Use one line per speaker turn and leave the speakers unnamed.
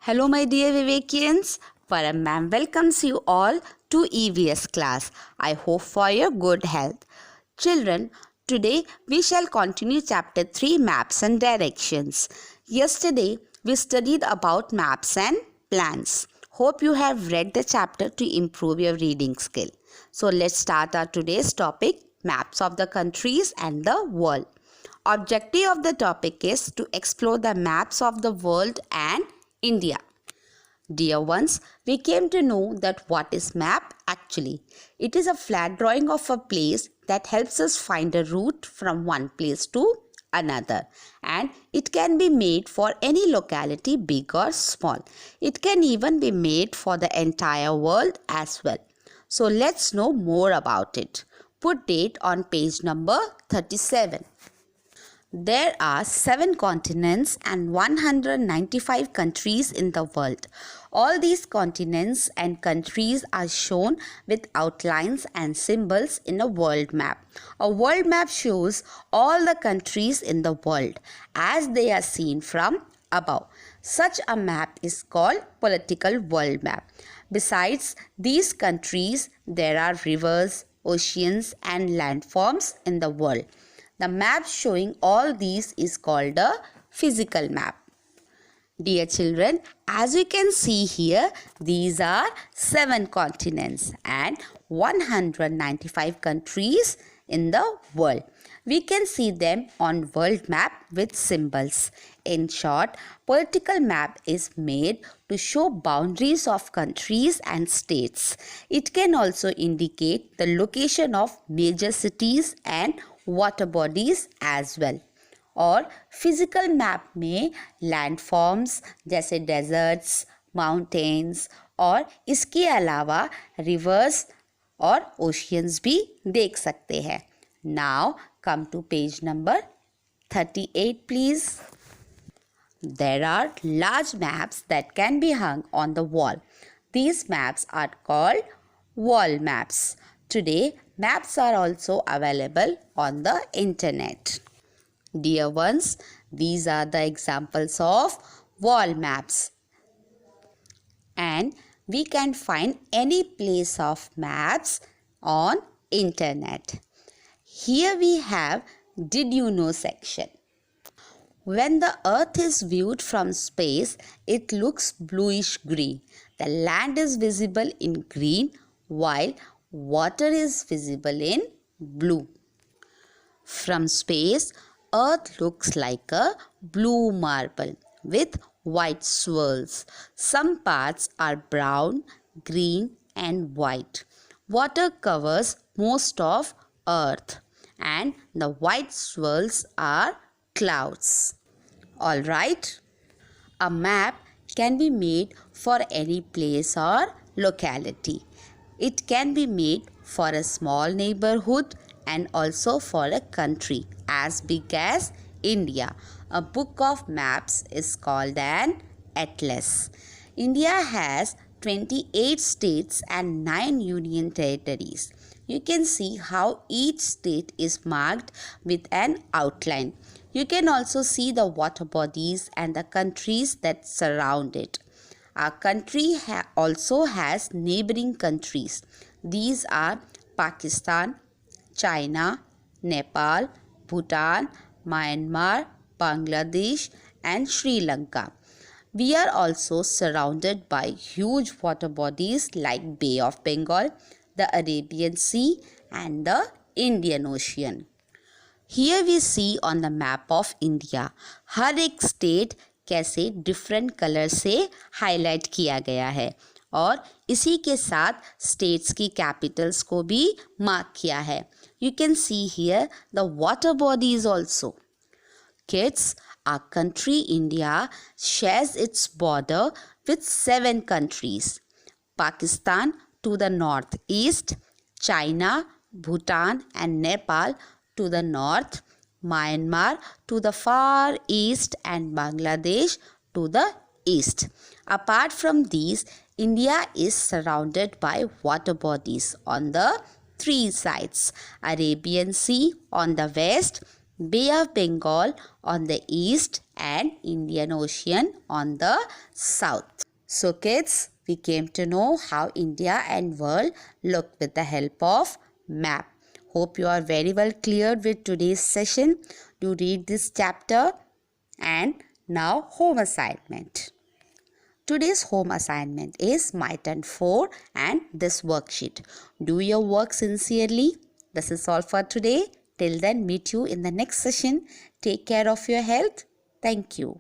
Hello, my dear Vivekians. Param ma'am welcomes you all to EVS class. I hope for your good health. Children, today we shall continue chapter 3 Maps and Directions. Yesterday we studied about maps and plans. Hope you have read the chapter to improve your reading skill. So let's start our today's topic, maps of the countries and the world. Objective of the topic is to explore the maps of the world and India. Dear ones, we came to know that what is map actually. It is a flat drawing of a place that helps us find a route from one place to another, and it can be made for any locality, big or small. It can even be made for the entire world as well. So let's know more about it. Put date on page number 37. There are 7 continents and 195 countries in the world. All these continents and countries are shown with outlines and symbols in a world map. A world map shows all the countries in the world as they are seen from above. Such a map is called political world map. Besides these countries, there are rivers, oceans and landforms in the world. The map showing all these is called a physical map. Dear children, as you can see here, these are 7 continents and 195 countries in the world. We can see them on world map with symbols. In short, political map is made to show boundaries of countries and states. It can also indicate the location of major cities and water bodies as well. और physical map में landforms जैसे desserts, mountains और इसके अलावा reverse और oceans भी देख सकते हैं. Now come to page number 38 please. There are large maps that can be hung on the wall. These maps are called wall maps. Today, maps are also available on the internet. Dear ones, these are the examples of wall maps. And we can find any place of maps on internet. Here we have Did You Know section. When the earth is viewed from space, it looks bluish green. The land is visible in green while water is visible in blue. From space, earth looks like a blue marble with white swirls. Some parts are brown, green and white. Water covers most of earth and the white swirls are clouds. Alright, a map can be made for any place or locality. It can be made for a small neighborhood and also for a country as big as India. A book of maps is called an atlas. India has 28 states and 9 union territories. You can see how each state is marked with an outline. You can also see the water bodies and the countries that surround it. Our country also has neighboring countries. These are Pakistan, China, Nepal, Bhutan, Myanmar, Bangladesh and Sri Lanka. We are also surrounded by huge water bodies like Bay of Bengal, the Arabian Sea and the Indian Ocean. Here we see on the map of India, हर एक state कैसे different colour से highlight किया गया है और इसी के साथ स्टेट्स की कैपिटल्स को भी मार्क किया है. You can see here the water bodies also. Kids, our country India shares its border with 7 countries. Pakistan to the northeast, China, Bhutan and Nepal to the north, Myanmar to the far east and Bangladesh to the east. Apart from these, India is surrounded by water bodies on the 3 sides. Arabian Sea on the west, Bay of Bengal on the east and Indian Ocean on the south. So kids, we came to know how India and world look with the help of map. Hope you are very well cleared with today's session. Do read this chapter. And now home assignment. Today's home assignment is my turn 4 and this worksheet. Do your work sincerely. This is all for today. Till then, meet you in the next session. Take care of your health. Thank you.